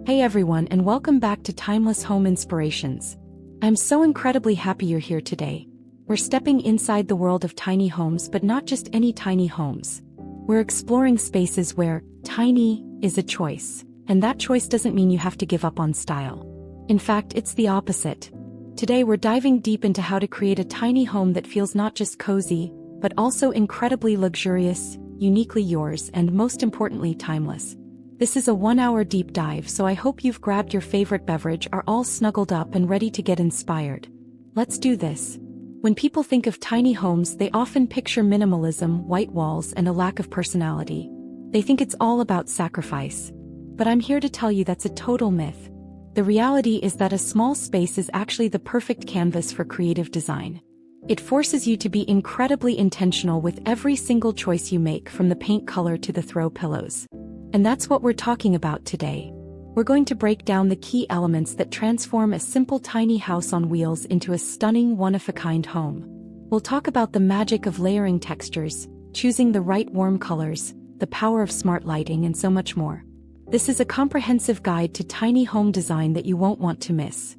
Hey everyone, and welcome back to Timeless Home Inspirations. I'm so incredibly happy you're here today. We're stepping inside the world of tiny homes, but not just any tiny homes. We're exploring spaces where tiny is a choice, and that choice doesn't mean you have to give up on style. In fact, it's the opposite. Today we're diving deep into how to create a tiny home that feels not just cozy, but also incredibly luxurious, uniquely yours, and most importantly, timeless. This is a 1-hour deep dive, so I hope you've grabbed your favorite beverage, are all snuggled up and ready to get inspired. Let's do this. When people think of tiny homes, they often picture minimalism, white walls, and a lack of personality. They think it's all about sacrifice. But I'm here to tell you that's a total myth. The reality is that a small space is actually the perfect canvas for creative design. It forces you to be incredibly intentional with every single choice you make, from the paint color to the throw pillows. And that's what we're talking about today. We're going to break down the key elements that transform a simple tiny house on wheels into a stunning one-of-a-kind home. We'll talk about the magic of layering textures, choosing the right warm colors, the power of smart lighting, and so much more. This is a comprehensive guide to tiny home design that you won't want to miss.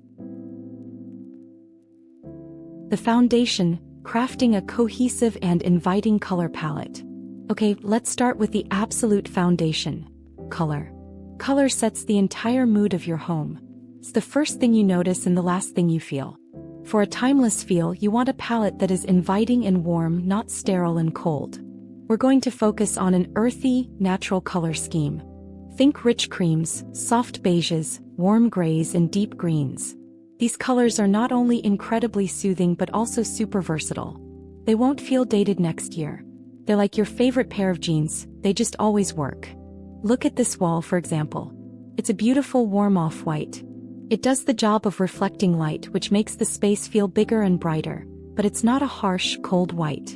The foundation: crafting a cohesive and inviting color palette. Okay, let's start with the absolute foundation: color. Color sets the entire mood of your home. It's the first thing you notice and the last thing you feel. For a timeless feel, you want a palette that is inviting and warm, not sterile and cold. We're going to focus on an earthy, natural color scheme. Think rich creams, soft beiges, warm grays, and deep greens. These colors are not only incredibly soothing but also super versatile. They won't feel dated next year. They're like your favorite pair of jeans, they just always work. Look at this wall, for example. It's a beautiful warm off-white. It does the job of reflecting light, which makes the space feel bigger and brighter, but it's not a harsh, cold white.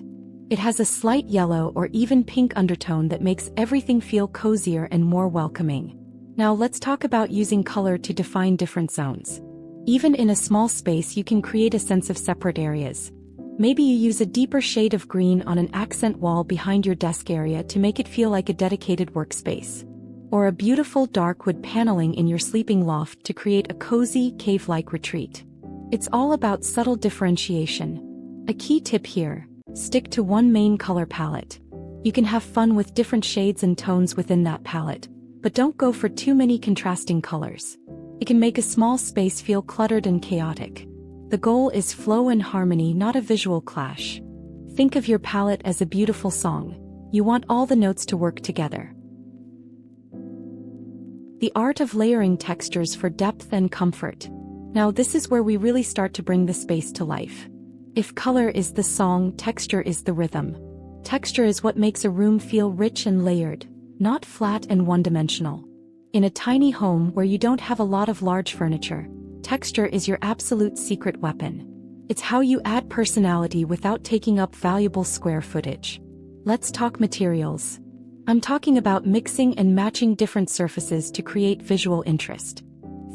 It has a slight yellow or even pink undertone that makes everything feel cozier and more welcoming. Now let's talk about using color to define different zones. Even in a small space, you can create a sense of separate areas. Maybe you use a deeper shade of green on an accent wall behind your desk area to make it feel like a dedicated workspace. Or a beautiful dark wood paneling in your sleeping loft to create a cozy, cave-like retreat. It's all about subtle differentiation. A key tip here: stick to one main color palette. You can have fun with different shades and tones within that palette, but don't go for too many contrasting colors. It can make a small space feel cluttered and chaotic. The goal is flow and harmony, not a visual clash. Think of your palette as a beautiful song. You want all the notes to work together. The art of layering textures for depth and comfort. Now this is where we really start to bring the space to life. If color is the song, texture is the rhythm. Texture is what makes a room feel rich and layered, not flat and one-dimensional. In a tiny home where you don't have a lot of large furniture, texture is your absolute secret weapon. It's how you add personality without taking up valuable square footage. Let's talk materials. I'm talking about mixing and matching different surfaces to create visual interest.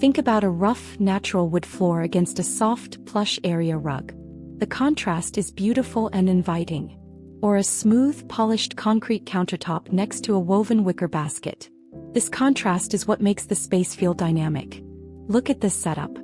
Think about a rough, natural wood floor against a soft, plush area rug. The contrast is beautiful and inviting. Or a smooth, polished concrete countertop next to a woven wicker basket. This contrast is what makes the space feel dynamic. Look at this setup.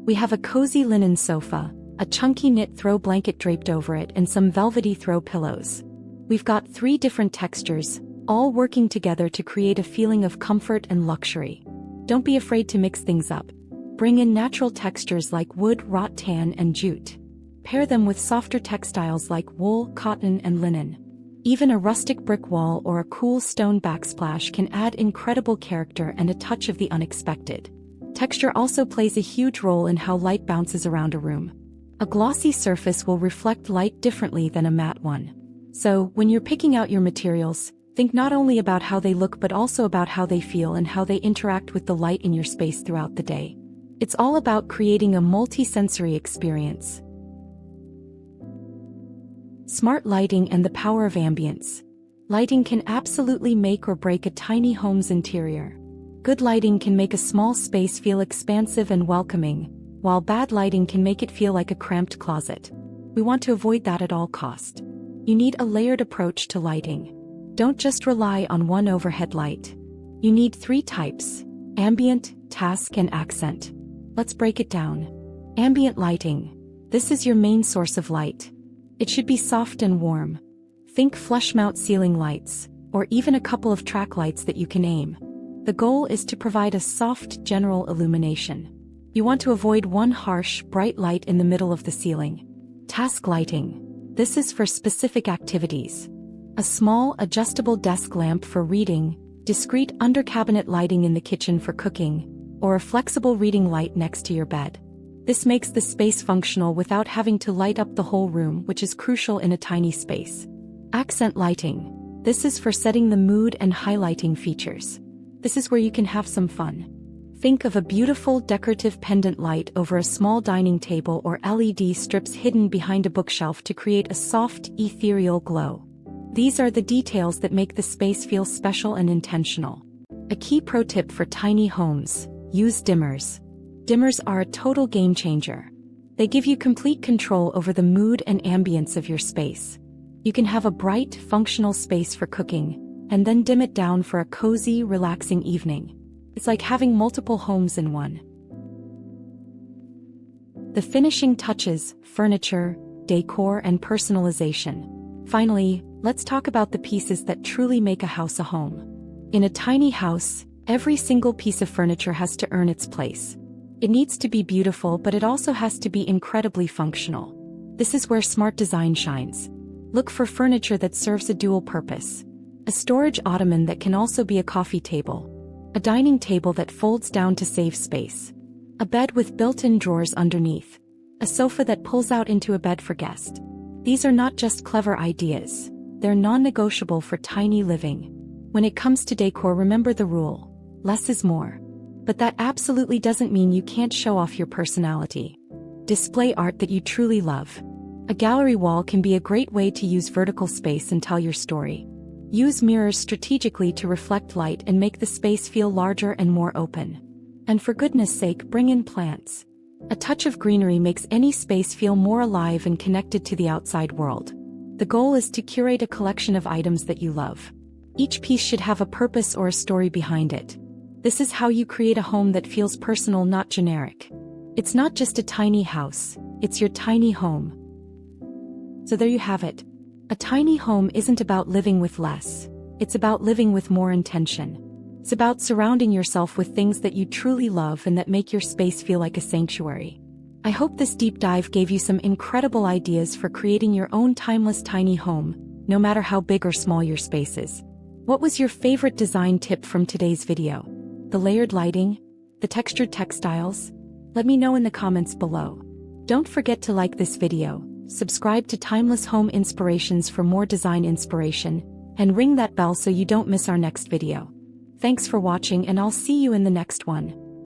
We have a cozy linen sofa, a chunky knit throw blanket draped over it, and some velvety throw pillows. We've got 3 different textures, all working together to create a feeling of comfort and luxury. Don't be afraid to mix things up. Bring in natural textures like wood, wrought tan, and jute. Pair them with softer textiles like wool, cotton, and linen. Even a rustic brick wall or a cool stone backsplash can add incredible character and a touch of the unexpected. Texture also plays a huge role in how light bounces around a room. A glossy surface will reflect light differently than a matte one. So, when you're picking out your materials, think not only about how they look but also about how they feel and how they interact with the light in your space throughout the day. It's all about creating a multi-sensory experience. Smart lighting and the power of ambience. Lighting can absolutely make or break a tiny home's interior. Good lighting can make a small space feel expansive and welcoming, while bad lighting can make it feel like a cramped closet. We want to avoid that at all costs. You need a layered approach to lighting. Don't just rely on one overhead light. You need 3 types: ambient, task, and accent. Let's break it down. Ambient lighting. This is your main source of light. It should be soft and warm. Think flush mount ceiling lights, or even a couple of track lights that you can aim. The goal is to provide a soft general illumination. You want to avoid one harsh, bright light in the middle of the ceiling. Task lighting. This is for specific activities. A small, adjustable desk lamp for reading, discreet under-cabinet lighting in the kitchen for cooking, or a flexible reading light next to your bed. This makes the space functional without having to light up the whole room, which is crucial in a tiny space. Accent lighting. This is for setting the mood and highlighting features. This is where you can have some fun. Think of a beautiful decorative pendant light over a small dining table or LED strips hidden behind a bookshelf to create a soft, ethereal glow. These are the details that make the space feel special and intentional. A key pro tip for tiny homes: use dimmers. Dimmers are a total game changer. They give you complete control over the mood and ambience of your space. You can have a bright, functional space for cooking, and then dim it down for a cozy, relaxing evening. It's like having multiple homes in one. The finishing touches: furniture, decor, and personalization. Finally, let's talk about the pieces that truly make a house a home. In a tiny house, every single piece of furniture has to earn its place. It needs to be beautiful, but it also has to be incredibly functional. This is where smart design shines. Look for furniture that serves a dual purpose. A storage ottoman that can also be a coffee table. A dining table that folds down to save space. A bed with built-in drawers underneath. A sofa that pulls out into a bed for guests. These are not just clever ideas. They're non-negotiable for tiny living. When it comes to decor, remember the rule: less is more. But that absolutely doesn't mean you can't show off your personality. Display art that you truly love. A gallery wall can be a great way to use vertical space and tell your story. Use mirrors strategically to reflect light and make the space feel larger and more open. And for goodness sake, bring in plants. A touch of greenery makes any space feel more alive and connected to the outside world. The goal is to curate a collection of items that you love. Each piece should have a purpose or a story behind it. This is how you create a home that feels personal, not generic. It's not just a tiny house, it's your tiny home. So there you have it. A tiny home isn't about living with less. It's about living with more intention. It's about surrounding yourself with things that you truly love and that make your space feel like a sanctuary. I hope this deep dive gave you some incredible ideas for creating your own timeless tiny home, no matter how big or small your space is. What was your favorite design tip from today's video? The layered lighting? The textured textiles? Let me know in the comments below. Don't forget to like this video, subscribe to Timeless Home Inspirations for more design inspiration, and ring that bell so you don't miss our next video. Thanks for watching, and I'll see you in the next one.